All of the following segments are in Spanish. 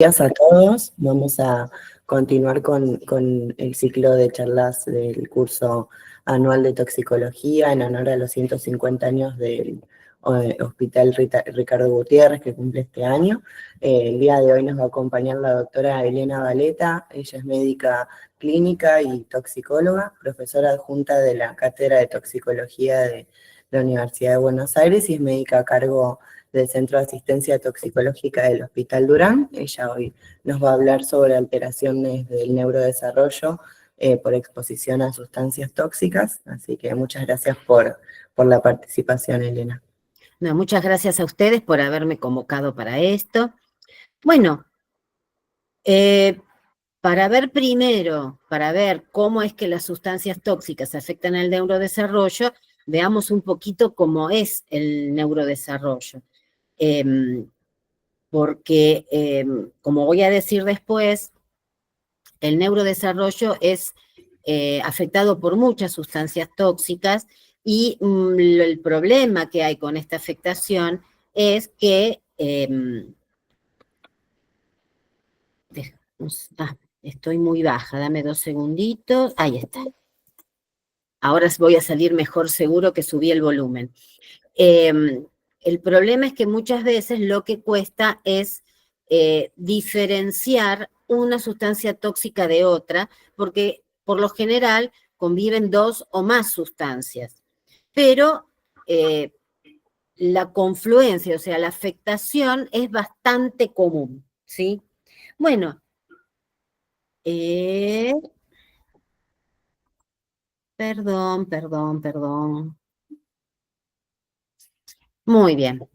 Días a todos. Vamos a continuar con el ciclo de charlas del curso anual de toxicología en honor a los 150 años del Hospital Ricardo Gutiérrez que cumple este año. El día de hoy nos va a acompañar la doctora Elena Valeta. Ella es médica clínica y toxicóloga, profesora adjunta de la Cátedra de Toxicología de la Universidad de Buenos Aires y es médica a cargo del Centro de Asistencia Toxicológica del Hospital Durán. Ella hoy nos va a hablar sobre alteraciones del neurodesarrollo por exposición a sustancias tóxicas, así que muchas gracias por la participación, Elena. No, muchas gracias a ustedes por haberme convocado para esto. Bueno, para ver cómo es que las sustancias tóxicas afectan al neurodesarrollo, veamos un poquito cómo es el neurodesarrollo. Porque, como voy a decir después, el neurodesarrollo es afectado por muchas sustancias tóxicas y el problema que hay con esta afectación es que estoy muy baja, dame 2 segunditos, ahí está. Ahora voy a salir mejor, seguro que subí el volumen. El problema es que muchas veces lo que cuesta es diferenciar una sustancia tóxica de otra, porque por lo general conviven 2 o más sustancias. Pero la confluencia, o sea, la afectación es bastante común, ¿sí? Bueno, perdón. Muy bien.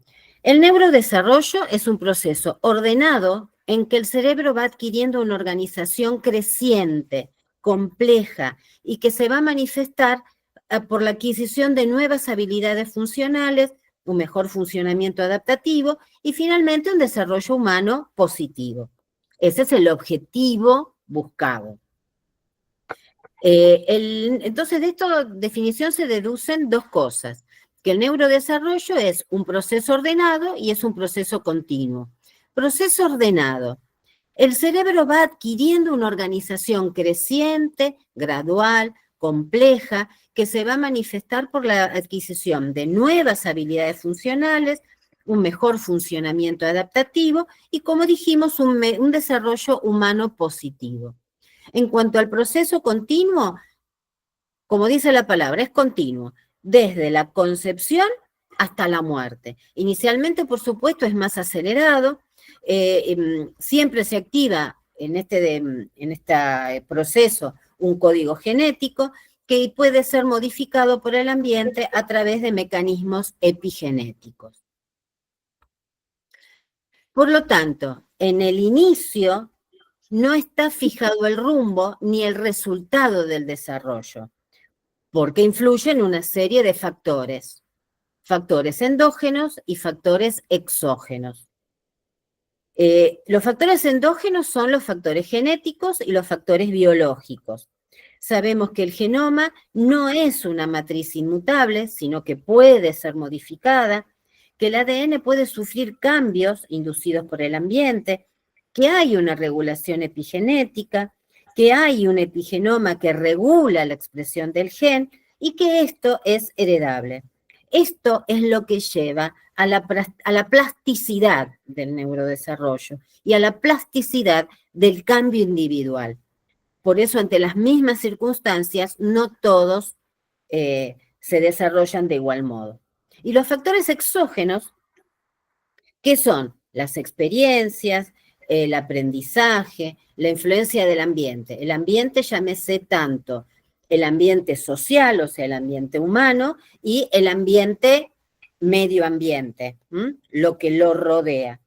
El neurodesarrollo es un proceso ordenado en que el cerebro va adquiriendo una organización creciente, compleja, y que se va a manifestar por la adquisición de nuevas habilidades funcionales, un mejor funcionamiento adaptativo y finalmente un desarrollo humano positivo. Ese es el objetivo buscado. Entonces, de esta definición se deducen 2 cosas, que el neurodesarrollo es un proceso ordenado y es un proceso continuo. Proceso ordenado. El cerebro va adquiriendo una organización creciente, gradual, compleja, que se va a manifestar por la adquisición de nuevas habilidades funcionales, un mejor funcionamiento adaptativo y, como dijimos, un desarrollo humano positivo. En cuanto al proceso continuo, como dice la palabra, es continuo, desde la concepción hasta la muerte. Inicialmente, por supuesto, es más acelerado, siempre se activa en este proceso un código genético que puede ser modificado por el ambiente a través de mecanismos epigenéticos. Por lo tanto, en el inicio no está fijado el rumbo ni el resultado del desarrollo, porque influyen una serie de factores endógenos y factores exógenos. Los factores endógenos son los factores genéticos y los factores biológicos. Sabemos que el genoma no es una matriz inmutable, sino que puede ser modificada, que el ADN puede sufrir cambios inducidos por el ambiente, que hay una regulación epigenética, que hay un epigenoma que regula la expresión del gen y que esto es heredable. Esto es lo que lleva a la plasticidad del neurodesarrollo y a la plasticidad del cambio individual. Por eso, ante las mismas circunstancias, no todos se desarrollan de igual modo. Y los factores exógenos, ¿qué son? Las experiencias, el aprendizaje, la influencia del ambiente. El ambiente, llámese tanto el ambiente social, o sea, el ambiente humano, y el ambiente medio ambiente, lo que lo rodea.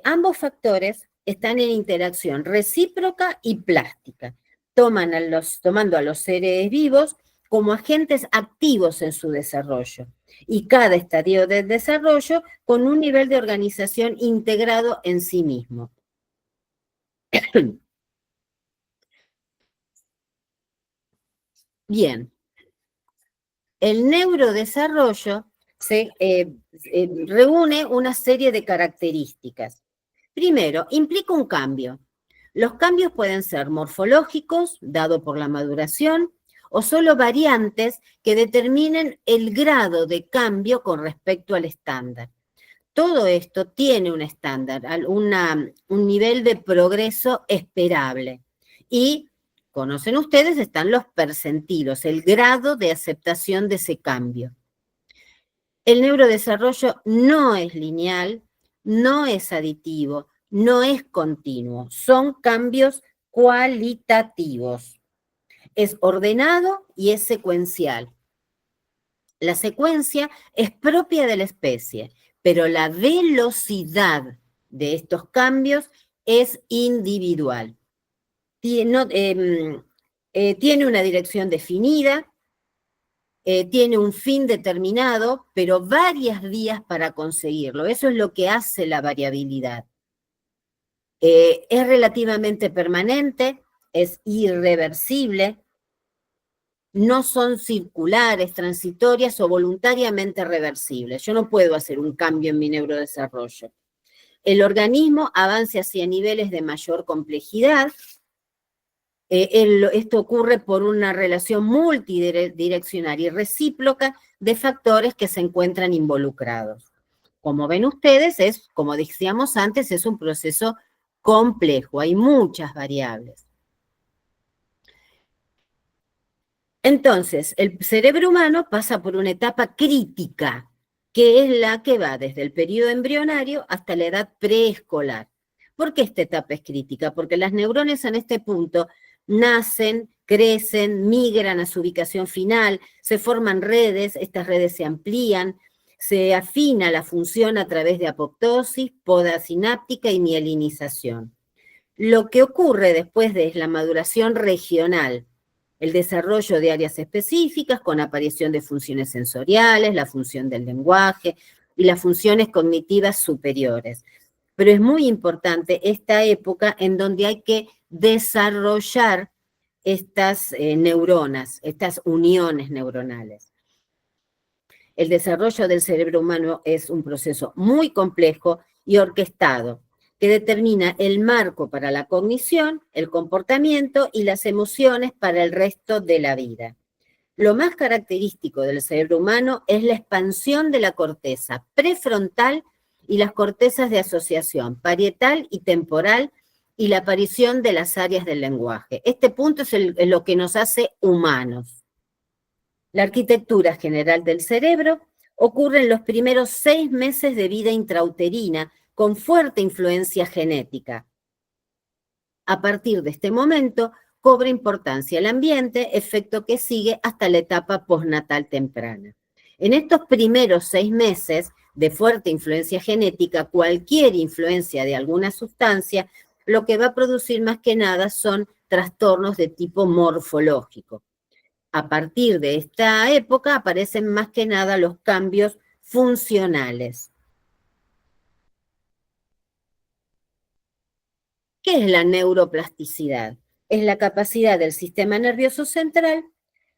Ambos factores están en interacción recíproca y plástica, tomando a los seres vivos como agentes activos en su desarrollo, y cada estadio del desarrollo con un nivel de organización integrado en sí mismo. Bien, el neurodesarrollo reúne una serie de características. Primero, implica un cambio. Los cambios pueden ser morfológicos, dado por la maduración, o solo variantes que determinen el grado de cambio con respecto al estándar. Todo esto tiene un estándar, un nivel de progreso esperable. Y, conocen ustedes, están los percentilos, el grado de aceptación de ese cambio. El neurodesarrollo no es lineal, no es aditivo, no es continuo, son cambios cualitativos. Es ordenado y es secuencial. La secuencia es propia de la especie, pero la velocidad de estos cambios es individual. Tiene una dirección definida, tiene un fin determinado, pero varias vías para conseguirlo. Eso es lo que hace la variabilidad. Es relativamente permanente, es irreversible, no son circulares, transitorias o voluntariamente reversibles. Yo no puedo hacer un cambio en mi neurodesarrollo. El organismo avanza hacia niveles de mayor complejidad. Esto ocurre por una relación multidireccional y recíproca de factores que se encuentran involucrados. Como ven ustedes, como decíamos antes, es un proceso complejo, hay muchas variables. Entonces, el cerebro humano pasa por una etapa crítica, que es la que va desde el periodo embrionario hasta la edad preescolar. ¿Por qué esta etapa es crítica? Porque las neuronas en este punto nacen, crecen, migran a su ubicación final, se forman redes, estas redes se amplían, se afina la función a través de apoptosis, poda sináptica y mielinización. Lo que ocurre después de la maduración regional, el desarrollo de áreas específicas con aparición de funciones sensoriales, la función del lenguaje y las funciones cognitivas superiores. Pero es muy importante esta época en donde hay que desarrollar estas neuronas, estas uniones neuronales. El desarrollo del cerebro humano es un proceso muy complejo y orquestado, que determina el marco para la cognición, el comportamiento y las emociones para el resto de la vida. Lo más característico del cerebro humano es la expansión de la corteza prefrontal y las cortezas de asociación parietal y temporal y la aparición de las áreas del lenguaje. Este punto es lo que nos hace humanos. La arquitectura general del cerebro ocurre en los primeros 6 meses de vida intrauterina con fuerte influencia genética. A partir de este momento, cobra importancia el ambiente, efecto que sigue hasta la etapa postnatal temprana. En estos primeros 6 meses de fuerte influencia genética, cualquier influencia de alguna sustancia, lo que va a producir más que nada son trastornos de tipo morfológico. A partir de esta época aparecen más que nada los cambios funcionales. ¿Qué es la neuroplasticidad? Es la capacidad del sistema nervioso central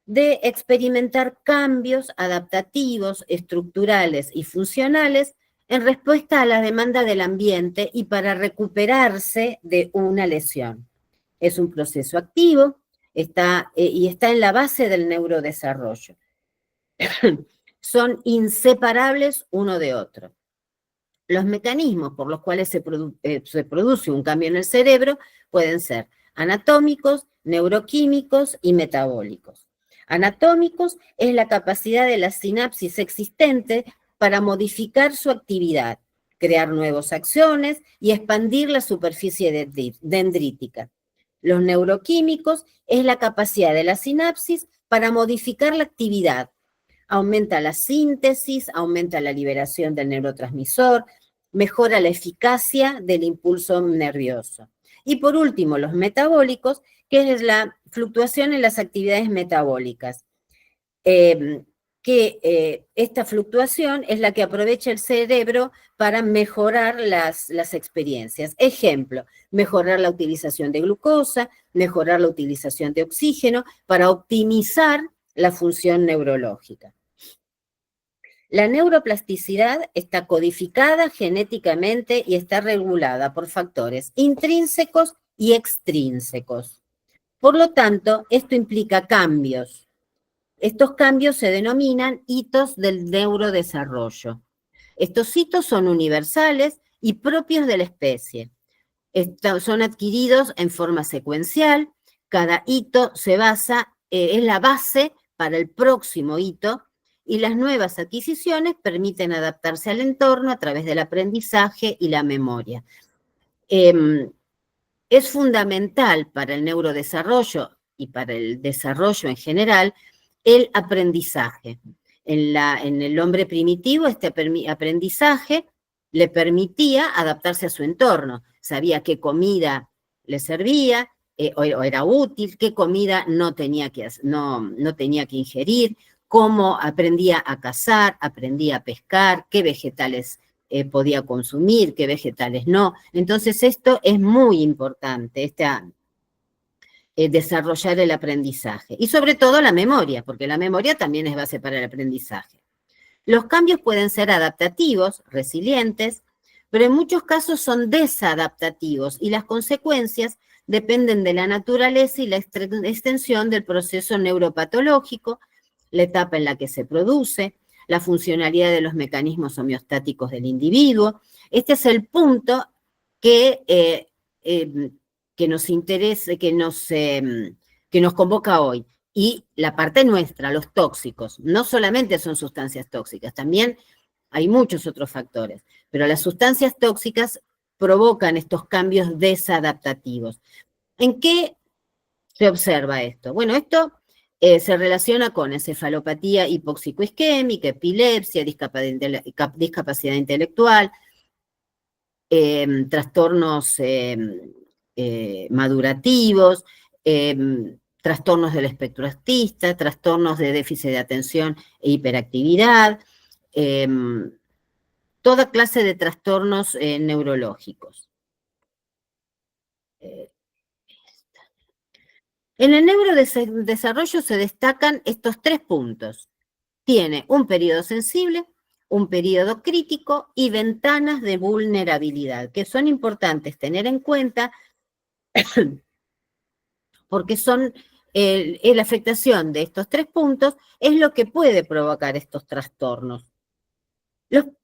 de experimentar cambios adaptativos, estructurales y funcionales en respuesta a la demanda del ambiente y para recuperarse de una lesión. Es un proceso activo y está en la base del neurodesarrollo. Son inseparables uno de otro. Los mecanismos por los cuales se produce un cambio en el cerebro pueden ser anatómicos, neuroquímicos y metabólicos. Anatómicos es la capacidad de la sinapsis existente para modificar su actividad, crear nuevos axones y expandir la superficie dendrítica. Los neuroquímicos es la capacidad de la sinapsis para modificar la actividad. Aumenta la síntesis, aumenta la liberación del neurotransmisor, mejora la eficacia del impulso nervioso. Y por último, los metabólicos, que es la fluctuación en las actividades metabólicas. Esta fluctuación es la que aprovecha el cerebro para mejorar las experiencias. Ejemplo, mejorar la utilización de glucosa, mejorar la utilización de oxígeno para optimizar la función neurológica. La neuroplasticidad está codificada genéticamente y está regulada por factores intrínsecos y extrínsecos. Por lo tanto, esto implica cambios. Estos cambios se denominan hitos del neurodesarrollo. Estos hitos son universales y propios de la especie. Son adquiridos en forma secuencial. Cada hito es la base para el próximo hito y las nuevas adquisiciones permiten adaptarse al entorno a través del aprendizaje y la memoria. Es fundamental para el neurodesarrollo y para el desarrollo en general el aprendizaje. En el hombre primitivo, este aprendizaje le permitía adaptarse a su entorno. Sabía qué comida le servía o era útil, qué comida no tenía que ingerir, cómo aprendía a cazar, aprendía a pescar, qué vegetales podía consumir, qué vegetales no. Entonces esto es muy importante, desarrollar el aprendizaje. Y sobre todo la memoria, porque la memoria también es base para el aprendizaje. Los cambios pueden ser adaptativos, resilientes, pero en muchos casos son desadaptativos y las consecuencias dependen de la naturaleza y la extensión del proceso neuropatológico, la etapa en la que se produce, la funcionalidad de los mecanismos homeostáticos del individuo. Este es el punto que nos interesa, que nos convoca hoy. Y la parte nuestra, los tóxicos, no solamente son sustancias tóxicas, también hay muchos otros factores, pero las sustancias tóxicas provocan estos cambios desadaptativos. ¿En qué se observa esto? Bueno, esto se relaciona con encefalopatía hipoxicoisquémica, epilepsia, discapacidad intelectual, trastornos madurativos, trastornos del espectro autista, trastornos de déficit de atención e hiperactividad, toda clase de trastornos neurológicos. En el neurodesarrollo se destacan estos 3 puntos. Tiene un periodo sensible, un periodo crítico y ventanas de vulnerabilidad, que son importantes tener en cuenta porque son la afectación de estos 3 puntos es lo que puede provocar estos trastornos.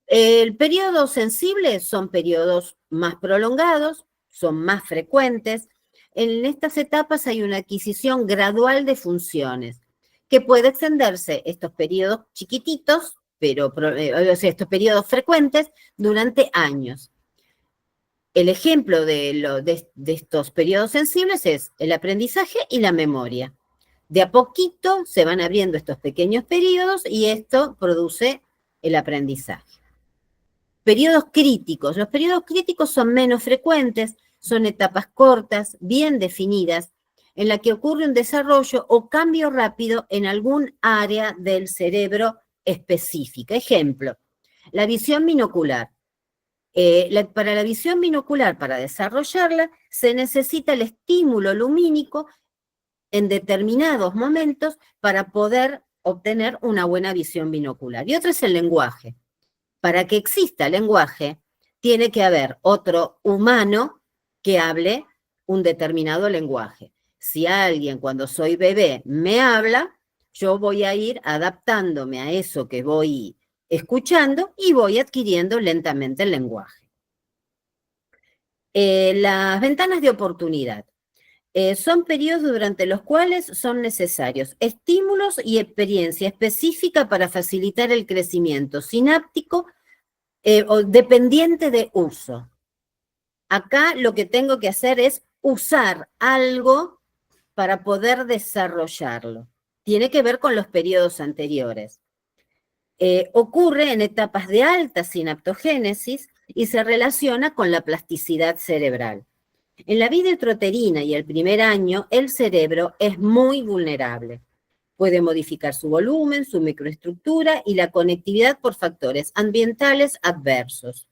El periodo sensible son periodos más prolongados, son más frecuentes. En estas etapas hay una adquisición gradual de funciones que puede extenderse estos periodos chiquititos, estos periodos frecuentes durante años. El ejemplo de estos periodos sensibles es el aprendizaje y la memoria. De a poquito se van abriendo estos pequeños periodos y esto produce el aprendizaje. Periodos críticos. Los periodos críticos son menos frecuentes, son etapas cortas, bien definidas, en la que ocurre un desarrollo o cambio rápido en algún área del cerebro específica. Ejemplo, la visión binocular. Para la visión binocular, para desarrollarla, se necesita el estímulo lumínico en determinados momentos para poder obtener una buena visión binocular. Y otro es el lenguaje. Para que exista lenguaje, tiene que haber otro humano que hable un determinado lenguaje. Si alguien cuando soy bebé me habla, yo voy a ir adaptándome a eso que voy escuchando y voy adquiriendo lentamente el lenguaje. Las ventanas de oportunidad. Son periodos durante los cuales son necesarios estímulos y experiencia específica para facilitar el crecimiento sináptico o dependiente de uso. Acá lo que tengo que hacer es usar algo para poder desarrollarlo. Tiene que ver con los periodos anteriores. Ocurre en etapas de alta sinaptogénesis y se relaciona con la plasticidad cerebral. En la vida intrauterina y el primer año, el cerebro es muy vulnerable. Puede modificar su volumen, su microestructura y la conectividad por factores ambientales adversos.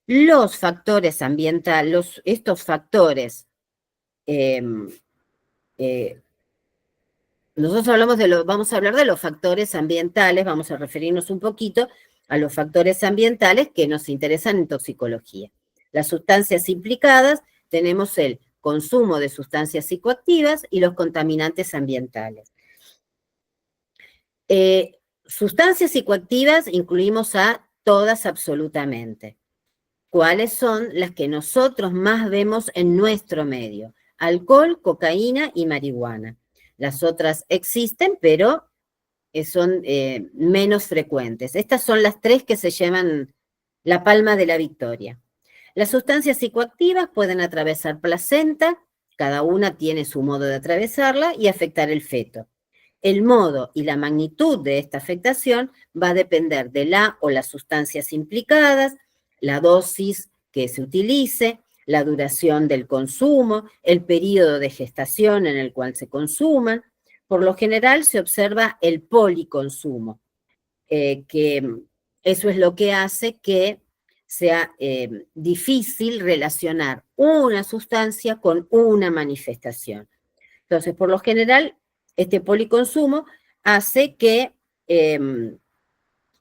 Los factores ambientales, estos factores nosotros vamos a hablar de los factores ambientales, vamos a referirnos un poquito a los factores ambientales que nos interesan en toxicología. Las sustancias implicadas, tenemos el consumo de sustancias psicoactivas y los contaminantes ambientales. Sustancias psicoactivas incluimos a todas absolutamente. ¿Cuáles son las que nosotros más vemos en nuestro medio? Alcohol, cocaína y marihuana. Las otras existen, pero son menos frecuentes. Estas son las tres que se llevan la palma de la victoria. Las sustancias psicoactivas pueden atravesar placenta, cada una tiene su modo de atravesarla y afectar el feto. El modo y la magnitud de esta afectación va a depender de la o las sustancias implicadas, la dosis que se utilice, la duración del consumo, el periodo de gestación en el cual se consuman. Por lo general se observa el policonsumo, que eso es lo que hace que sea difícil relacionar una sustancia con una manifestación. Entonces, por lo general, este policonsumo hace que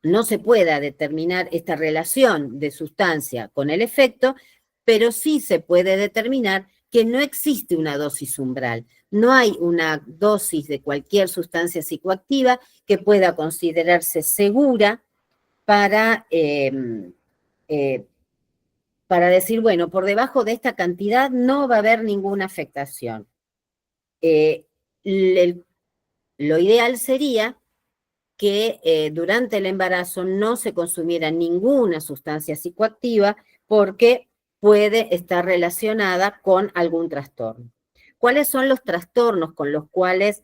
no se pueda determinar esta relación de sustancia con el efecto, pero sí se puede determinar que no existe una dosis umbral. No hay una dosis de cualquier sustancia psicoactiva que pueda considerarse segura para decir, bueno, por debajo de esta cantidad no va a haber ninguna afectación. Lo ideal sería que durante el embarazo no se consumiera ninguna sustancia psicoactiva porque puede estar relacionada con algún trastorno. ¿Cuáles son los trastornos con los cuales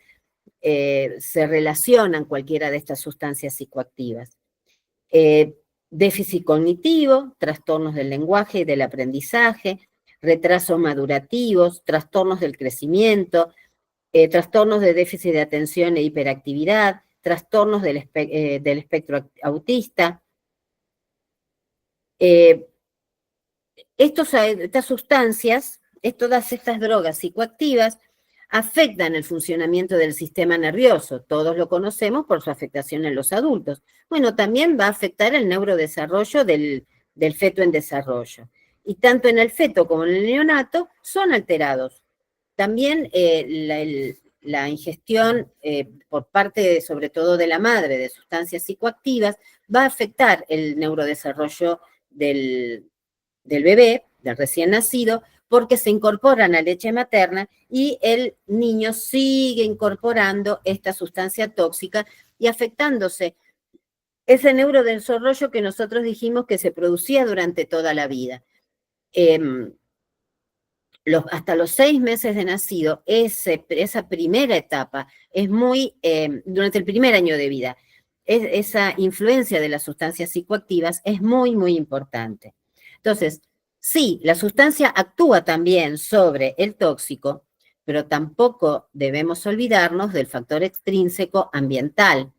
se relacionan cualquiera de estas sustancias psicoactivas? Déficit cognitivo, trastornos del lenguaje y del aprendizaje, retrasos madurativos, trastornos del crecimiento, trastornos de déficit de atención e hiperactividad, trastornos del espectro autista. Estas sustancias, todas estas drogas psicoactivas, afectan el funcionamiento del sistema nervioso. Todos lo conocemos por su afectación en los adultos. Bueno, también va a afectar el neurodesarrollo del feto en desarrollo. Y tanto en el feto como en el neonato son alterados. También la ingestión por parte, sobre todo de la madre, de sustancias psicoactivas, va a afectar el neurodesarrollo del bebé, del recién nacido, porque se incorporan a leche materna y el niño sigue incorporando esta sustancia tóxica y afectándose ese neurodesarrollo que nosotros dijimos que se producía durante toda la vida. Hasta los 6 meses de nacido, esa primera etapa es muy, durante el primer año de vida, esa influencia de las sustancias psicoactivas es muy, muy importante. Entonces, sí, la sustancia actúa también sobre el tóxico, pero tampoco debemos olvidarnos del factor extrínseco ambiental.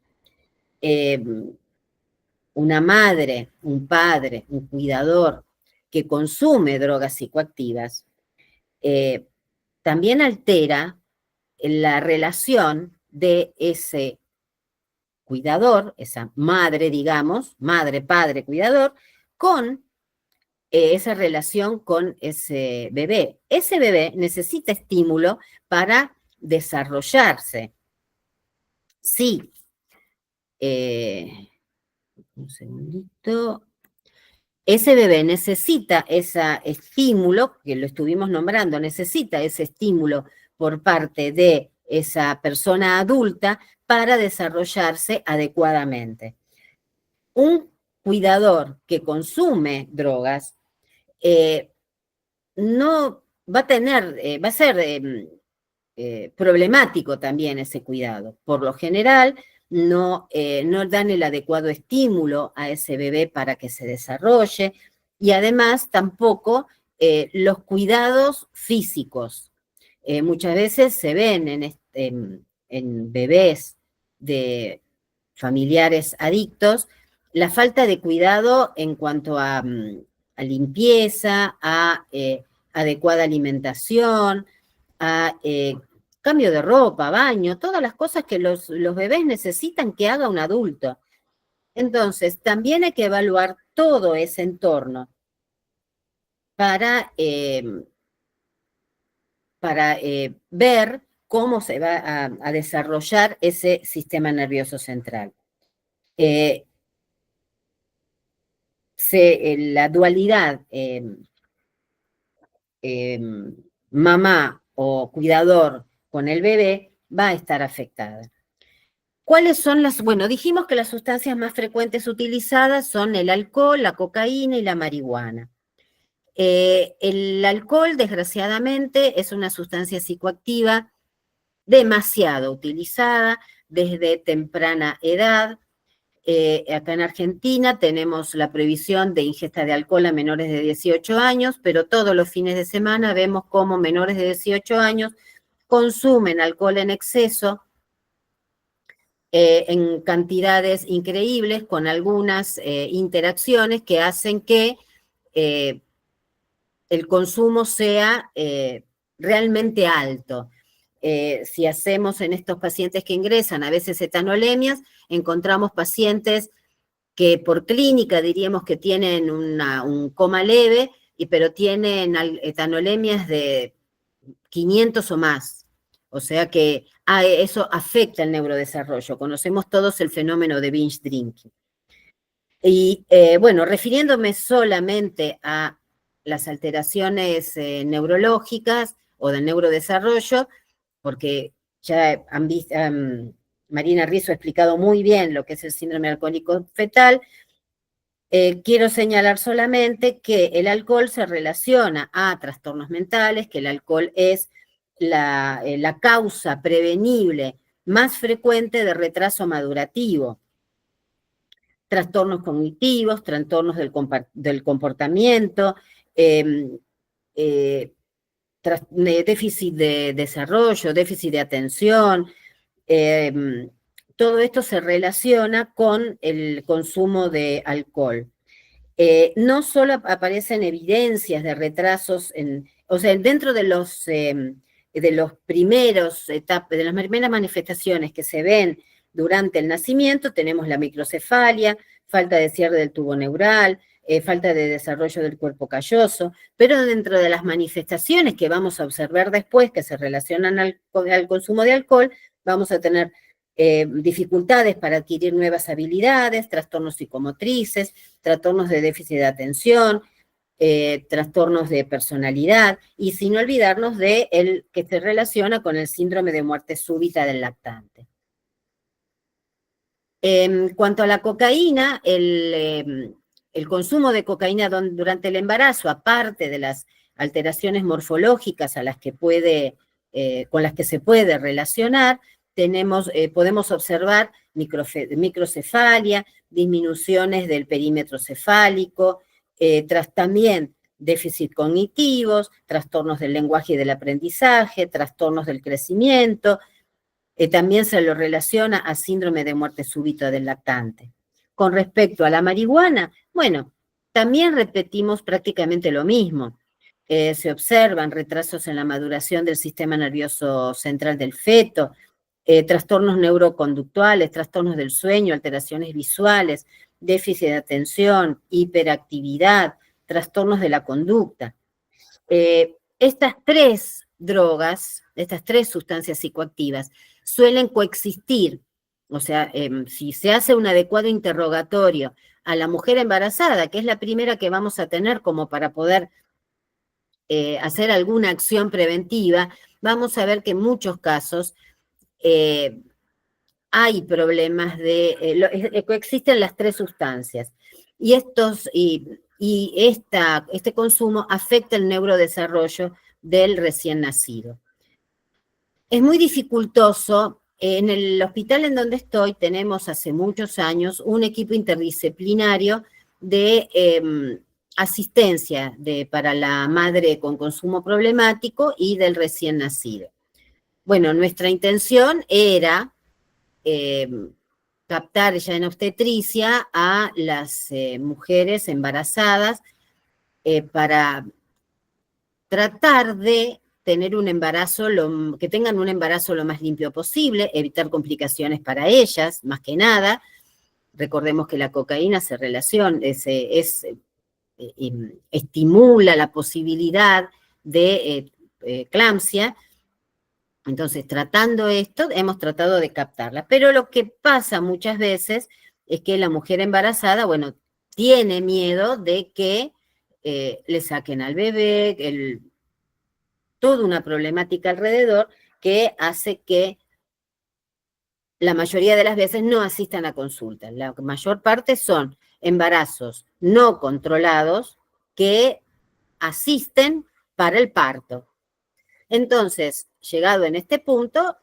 Una madre, un padre, un cuidador que consume drogas psicoactivas, también altera la relación de ese cuidador, esa madre, digamos, madre, padre, cuidador, con esa relación con ese bebé. Ese bebé necesita estímulo para desarrollarse. Sí. Un segundito. Ese bebé necesita ese estímulo, que lo estuvimos nombrando, necesita ese estímulo por parte de esa persona adulta para desarrollarse adecuadamente. Un cuidador que consume drogas no va a tener, va a ser problemático también ese cuidado. Por lo general, no dan el adecuado estímulo a ese bebé para que se desarrolle y además tampoco los cuidados físicos. Muchas veces se ven en bebés de familiares adictos la falta de cuidado en cuanto a limpieza, a adecuada alimentación, a cambio de ropa, baño, todas las cosas que los bebés necesitan que haga un adulto. Entonces, también hay que evaluar todo ese entorno para ver cómo se va a desarrollar ese sistema nervioso central. La dualidad mamá o cuidador con el bebé va a estar afectada. ¿Cuáles son las? Bueno, dijimos que las sustancias más frecuentes utilizadas son el alcohol, la cocaína y la marihuana. El alcohol, desgraciadamente, es una sustancia psicoactiva demasiado utilizada desde temprana edad. Acá en Argentina tenemos la prohibición de ingesta de alcohol a menores de 18 años, pero todos los fines de semana vemos cómo menores de 18 años consumen alcohol en exceso, en cantidades increíbles, con algunas interacciones que hacen que el consumo sea realmente alto. Si hacemos en estos pacientes que ingresan a veces etanolemias, encontramos pacientes que por clínica diríamos que tienen un coma leve, pero tienen etanolemias de 500 o más. O sea que eso afecta el neurodesarrollo. Conocemos todos el fenómeno de binge drinking. Y bueno, refiriéndome solamente a las alteraciones neurológicas o del neurodesarrollo, porque ya han visto, Marina Rizzo ha explicado muy bien lo que es el síndrome alcohólico fetal. Quiero señalar solamente que el alcohol se relaciona a trastornos mentales, que el alcohol es la causa prevenible más frecuente de retraso madurativo, trastornos cognitivos, trastornos del comportamiento, déficit de desarrollo, déficit de atención. Todo esto se relaciona con el consumo de alcohol. No solo aparecen evidencias de retrasos, o sea, dentro de las primeras manifestaciones que se ven durante el nacimiento, tenemos la microcefalia, falta de cierre del tubo neural, falta de desarrollo del cuerpo calloso, pero dentro de las manifestaciones que vamos a observar después, que se relacionan al consumo de alcohol, vamos a tener dificultades para adquirir nuevas habilidades, trastornos psicomotrices, trastornos de déficit de atención, trastornos de personalidad, y sin olvidarnos de el que se relaciona con el síndrome de muerte súbita del lactante. En cuanto a la cocaína, el consumo de cocaína durante el embarazo, aparte de las alteraciones morfológicas con las que se puede relacionar, podemos observar microcefalia, disminuciones del perímetro cefálico, también déficit cognitivos, trastornos del lenguaje y del aprendizaje, trastornos del crecimiento. También se lo relaciona a síndrome de muerte súbita del lactante. Con respecto a la marihuana, bueno, también repetimos prácticamente lo mismo. Se observan retrasos en la maduración del sistema nervioso central del feto, trastornos neuroconductuales, trastornos del sueño, alteraciones visuales, déficit de atención, hiperactividad, trastornos de la conducta. Estas tres drogas, estas tres sustancias psicoactivas, suelen coexistir. O sea, si se hace un adecuado interrogatorio a la mujer embarazada, que es la primera que vamos a tener como para poder hacer alguna acción preventiva, vamos a ver que en muchos casos hay problemas coexisten las tres sustancias. Y este consumo afecta el neurodesarrollo del recién nacido. Es muy dificultoso. En el hospital en donde estoy tenemos hace muchos años un equipo interdisciplinario de asistencia para la madre con consumo problemático y del recién nacido. Bueno, nuestra intención era captar ya en obstetricia a las mujeres embarazadas para tratar de tener un embarazo, que tengan un embarazo lo más limpio posible, evitar complicaciones para ellas, más que nada. Recordemos que la cocaína estimula la posibilidad de eclampsia. Entonces, tratando esto, hemos tratado de captarla. Pero lo que pasa muchas veces es que la mujer embarazada, bueno, tiene miedo de que le saquen al bebé, toda una problemática alrededor que hace que la mayoría de las veces no asistan a consultas. La mayor parte son embarazos no controlados que asisten para el parto. Entonces, llegado en este punto,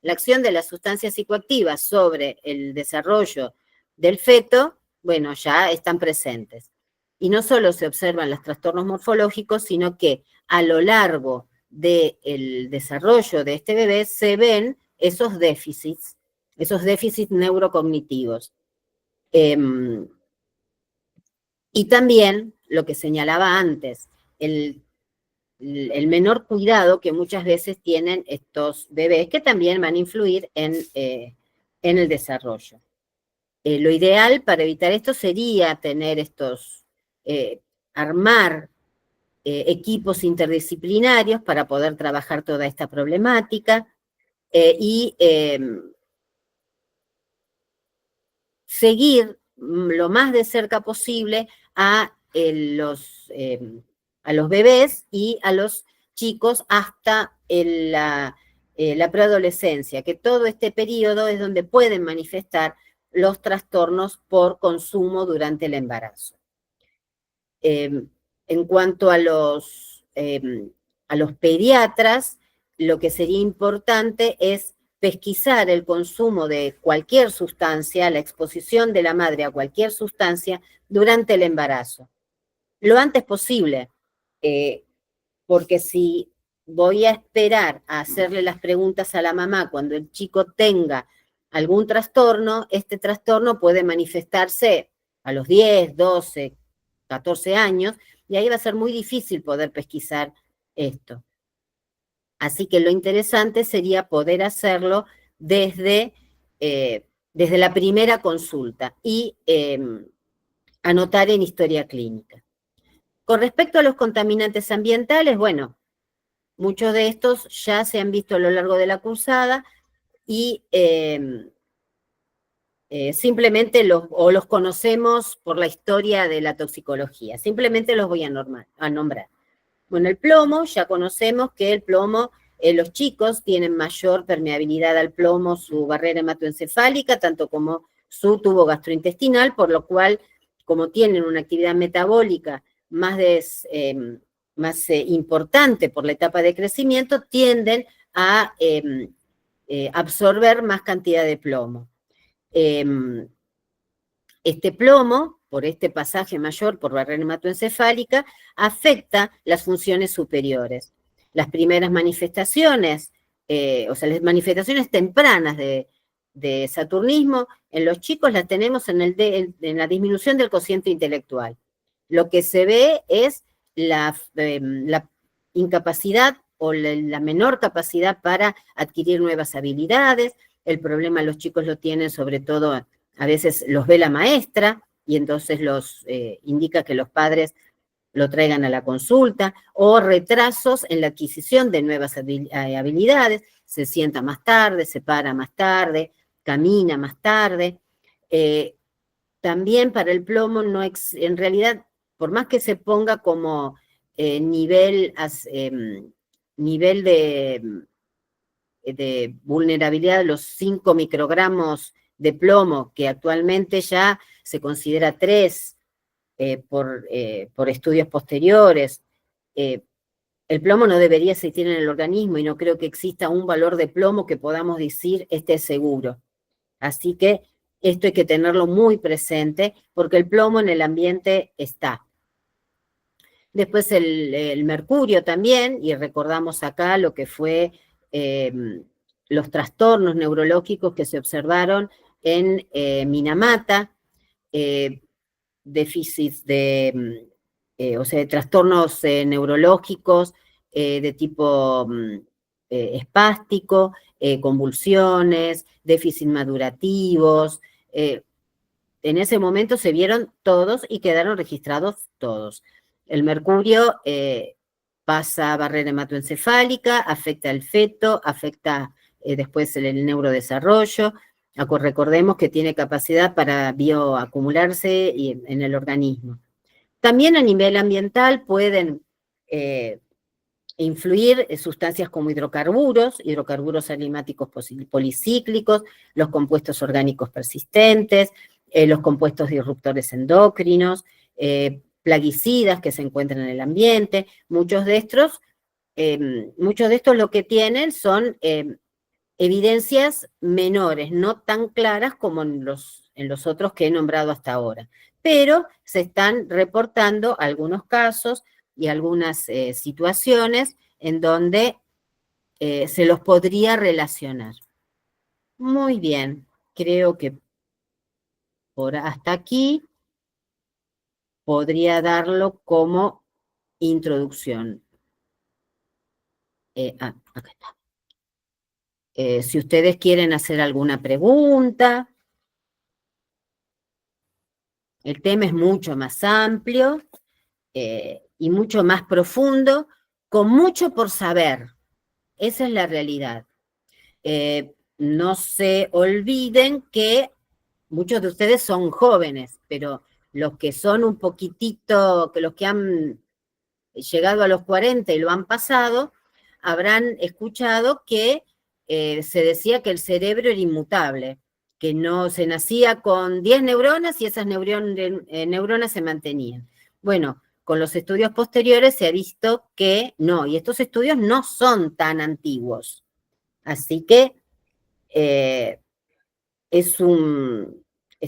la acción de las sustancias psicoactivas sobre el desarrollo del feto, bueno, ya están presentes. Y no solo se observan los trastornos morfológicos, sino que a lo largo del desarrollo de este bebé se ven esos déficits neurocognitivos. Y también, lo que señalaba antes, el menor cuidado que muchas veces tienen estos bebés, que también van a influir en el desarrollo. Lo ideal para evitar esto sería tener armar equipos interdisciplinarios para poder trabajar toda esta problemática y seguir lo más de cerca posible a los bebés y a los chicos hasta la preadolescencia, que todo este periodo es donde pueden manifestar los trastornos por consumo durante el embarazo. En cuanto a los pediatras, lo que sería importante es pesquisar el consumo de cualquier sustancia, la exposición de la madre a cualquier sustancia durante el embarazo. Lo antes posible, porque si voy a esperar a hacerle las preguntas a la mamá cuando el chico tenga algún trastorno, este trastorno puede manifestarse a los 10, 12, 14 años, y ahí va a ser muy difícil poder pesquisar esto. Así que lo interesante sería poder hacerlo desde la primera consulta y anotar en historia clínica. Con respecto a los contaminantes ambientales, bueno, muchos de estos ya se han visto a lo largo de la cursada y simplemente los conocemos por la historia de la toxicología. Simplemente los voy a nombrar. Bueno, el plomo, ya conocemos que el plomo, los chicos tienen mayor permeabilidad al plomo, su barrera hematoencefálica, tanto como su tubo gastrointestinal, por lo cual, como tienen una actividad metabólica más importante por la etapa de crecimiento, tienden a absorber más cantidad de plomo. Este plomo, por este pasaje mayor por barrera hematoencefálica, afecta las funciones superiores. Las primeras manifestaciones, las manifestaciones tempranas de saturnismo, en los chicos las tenemos en la disminución del cociente intelectual. Lo que se ve es la incapacidad o la menor capacidad para adquirir nuevas habilidades. El problema los chicos lo tienen sobre todo, a veces los ve la maestra y entonces los indica que los padres lo traigan a la consulta, o retrasos en la adquisición de nuevas habilidades, se sienta más tarde, se para más tarde, camina más tarde. También para el plomo, en realidad, por más que se ponga como nivel de vulnerabilidad de los 5 microgramos de plomo, que actualmente ya se considera 3 por estudios posteriores, el plomo no debería existir en el organismo y no creo que exista un valor de plomo que podamos decir este es seguro. Así que esto hay que tenerlo muy presente porque el plomo en el ambiente está. Después el mercurio también, y recordamos acá lo que fue los trastornos neurológicos que se observaron en Minamata, déficits de trastornos neurológicos de tipo espástico, convulsiones, déficit madurativos. En ese momento se vieron todos y quedaron registrados todos. El mercurio pasa a barrera hematoencefálica, afecta al feto, afecta después el neurodesarrollo. Recordemos que tiene capacidad para bioacumularse en el organismo. También a nivel ambiental pueden influir sustancias como hidrocarburos aromáticos policíclicos, los compuestos orgánicos persistentes, los compuestos disruptores endocrinos, plaguicidas que se encuentran en el ambiente. Muchos de estos lo que tienen son evidencias menores, no tan claras como en los otros que he nombrado hasta ahora, pero se están reportando algunos casos y algunas situaciones en donde se los podría relacionar. Muy bien, creo que por hasta aquí podría darlo como introducción. Acá está. Si ustedes quieren hacer alguna pregunta, el tema es mucho más amplio y mucho más profundo, con mucho por saber. Esa es la realidad. No se olviden que muchos de ustedes son jóvenes, pero los que son un poquitito, que los que han llegado a los 40 y lo han pasado, habrán escuchado que se decía que el cerebro era inmutable, que no se nacía con 10 neuronas y esas neuronas se mantenían. Bueno, con los estudios posteriores se ha visto que no, y estos estudios no son tan antiguos. Así que es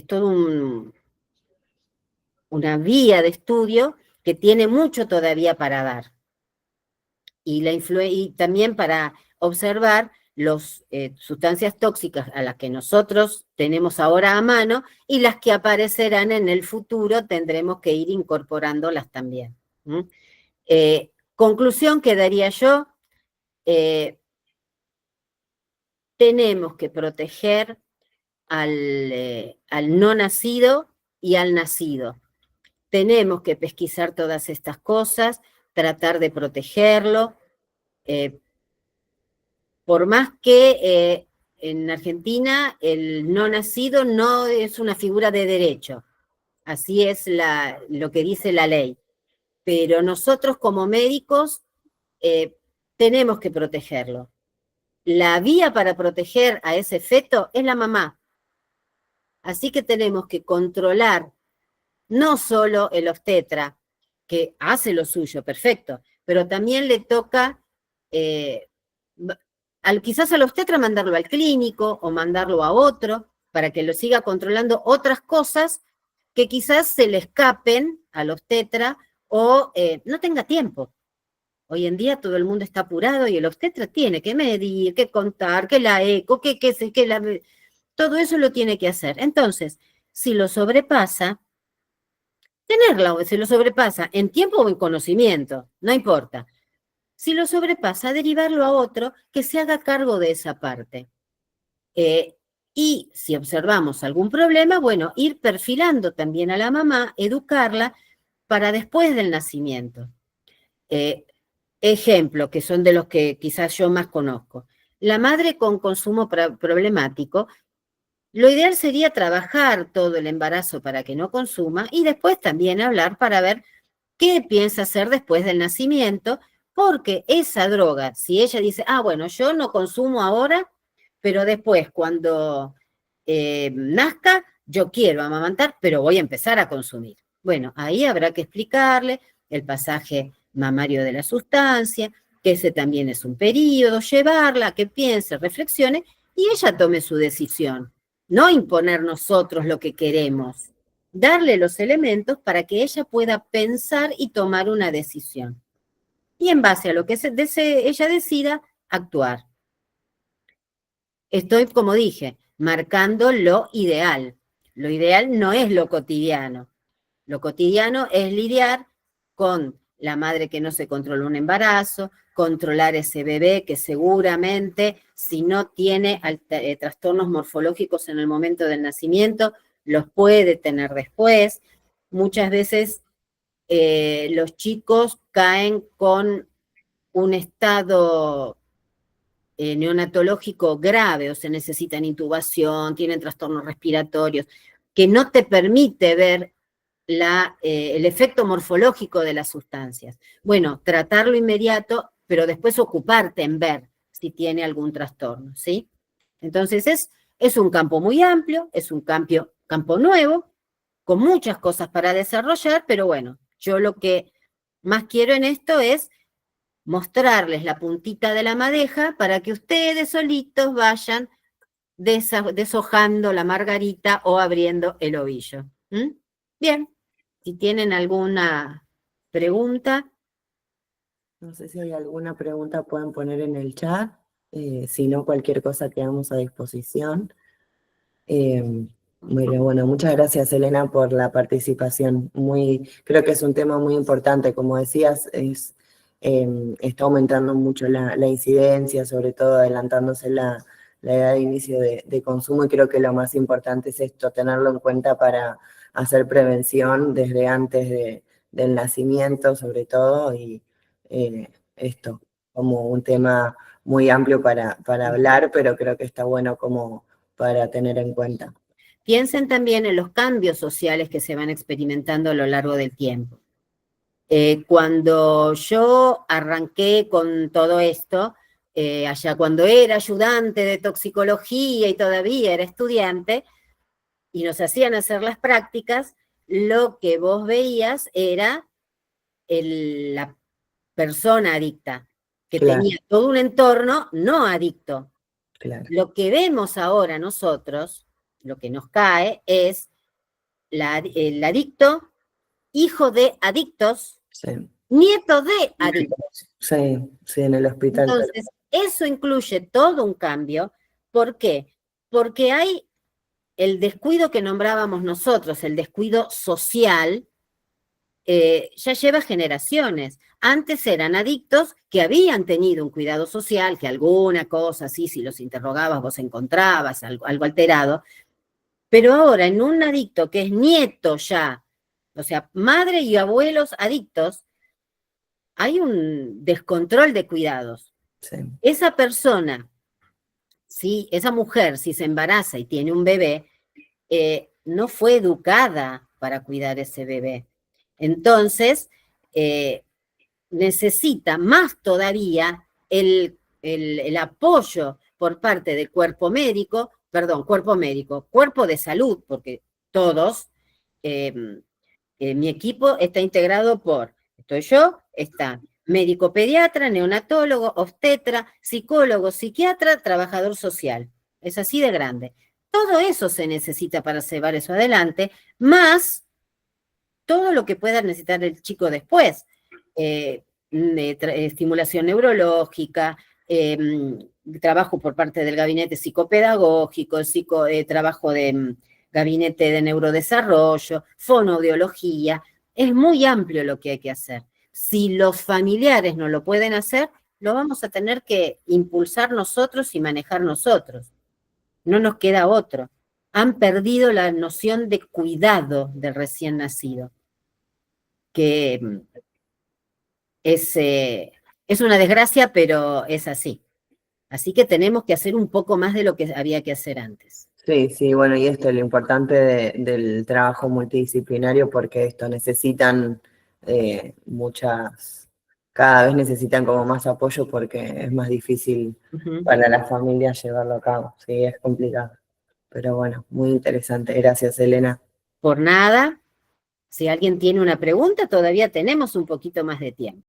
todo una vía de estudio que tiene mucho todavía para dar. Y también para observar las sustancias tóxicas a las que nosotros tenemos ahora a mano y las que aparecerán en el futuro, tendremos que ir incorporándolas también. Conclusión que daría yo, tenemos que proteger al no nacido y al nacido. Tenemos que pesquisar todas estas cosas, tratar de protegerlo, por más que en Argentina el no nacido no es una figura de derecho, así es lo que dice la ley, pero nosotros como médicos tenemos que protegerlo. La vía para proteger a ese feto es la mamá, así que tenemos que controlar no solo el obstetra, que hace lo suyo, perfecto, pero también le toca quizás al obstetra mandarlo al clínico o mandarlo a otro para que lo siga controlando otras cosas que quizás se le escapen al obstetra o no tenga tiempo. Hoy en día todo el mundo está apurado y el obstetra tiene que medir, que contar, que la eco, todo eso lo tiene que hacer. Entonces, si lo sobrepasa, si lo sobrepasa en tiempo o en conocimiento, no importa. Si lo sobrepasa, derivarlo a otro que se haga cargo de esa parte. Y si observamos algún problema, bueno, ir perfilando también a la mamá, educarla para después del nacimiento. Ejemplo, que son de los que quizás yo más conozco. La madre con consumo problemático, lo ideal sería trabajar todo el embarazo para que no consuma y después también hablar para ver qué piensa hacer después del nacimiento, porque esa droga, si ella dice, bueno, yo no consumo ahora, pero después cuando nazca, yo quiero amamantar, pero voy a empezar a consumir. Bueno, ahí habrá que explicarle el pasaje mamario de la sustancia, que ese también es un periodo, llevarla, que piense, reflexione, y ella tome su decisión. No imponer nosotros lo que queremos, darle los elementos para que ella pueda pensar y tomar una decisión. Y en base a lo que ella decida, actuar. Estoy, como dije, marcando lo ideal. Lo ideal no es lo cotidiano. Lo cotidiano es lidiar con la madre que no se controló un embarazo, controlar ese bebé que seguramente si no tiene trastornos morfológicos en el momento del nacimiento, los puede tener después. Muchas veces los chicos caen con un estado neonatológico grave, o se necesitan intubación, tienen trastornos respiratorios, que no te permite ver el efecto morfológico de las sustancias. Bueno, tratarlo inmediato, pero después ocuparte en ver si tiene algún trastorno, ¿sí? Entonces es un campo muy amplio, es un campo nuevo, con muchas cosas para desarrollar, pero bueno, yo lo que más quiero en esto es mostrarles la puntita de la madeja para que ustedes solitos vayan deshojando la margarita o abriendo el ovillo. ¿Mm? Bien, si tienen alguna pregunta. No sé si hay alguna pregunta pueden poner en el chat, si no, cualquier cosa quedamos a disposición. Bueno, muchas gracias, Elena, por la participación. Creo que es un tema muy importante, como decías, está aumentando mucho la incidencia, sobre todo adelantándose la edad de inicio de consumo, y creo que lo más importante es esto, tenerlo en cuenta para hacer prevención desde antes del nacimiento, sobre todo, y esto como un tema muy amplio para hablar, pero creo que está bueno como para tener en cuenta. Piensen también en los cambios sociales que se van experimentando a lo largo del tiempo. Cuando yo arranqué con todo esto, allá cuando era ayudante de toxicología y todavía era estudiante, y nos hacían hacer las prácticas, lo que vos veías era la persona adicta, que Claro, tenía todo un entorno no adicto. claro. Lo que vemos ahora nosotros, lo que nos cae, es el adicto, hijo de adictos, Sí. nieto de adictos. Sí, sí, en el hospital. Entonces, eso incluye todo un cambio. ¿Por qué? Porque hay el descuido que nombrábamos nosotros, el descuido social, ya lleva generaciones. Antes eran adictos que habían tenido un cuidado social, que alguna cosa así, si los interrogabas, vos encontrabas algo alterado, pero ahora en un adicto que es nieto ya, o sea, madre y abuelos adictos, hay un descontrol de cuidados. Sí. Esa persona, ¿sí? Esa mujer, si se embaraza y tiene un bebé, no fue educada para cuidar ese bebé. Entonces, necesita más todavía el apoyo por parte del cuerpo médico, cuerpo de salud, porque todos, mi equipo está integrado estoy yo, está médico pediatra, neonatólogo, obstetra, psicólogo, psiquiatra, trabajador social. Es así de grande. Todo eso se necesita para llevar eso adelante, más todo lo que pueda necesitar el chico después. Estimulación neurológica, trabajo por parte del gabinete psicopedagógico, trabajo de gabinete de neurodesarrollo, fonoaudiología. Es muy amplio lo que hay que hacer. Si los familiares no lo pueden hacer, lo vamos a tener que impulsar nosotros y manejar nosotros. No nos queda otro. Han perdido la noción de cuidado del recién nacido, que es una desgracia, pero es así. Así que tenemos que hacer un poco más de lo que había que hacer antes. Sí, sí, bueno, y esto es lo importante del trabajo multidisciplinario, porque esto necesitan cada vez necesitan como más apoyo, porque es más difícil para las familias llevarlo a cabo. Sí, es complicado. Pero bueno, muy interesante. Gracias, Elena. Por nada, si alguien tiene una pregunta, todavía tenemos un poquito más de tiempo.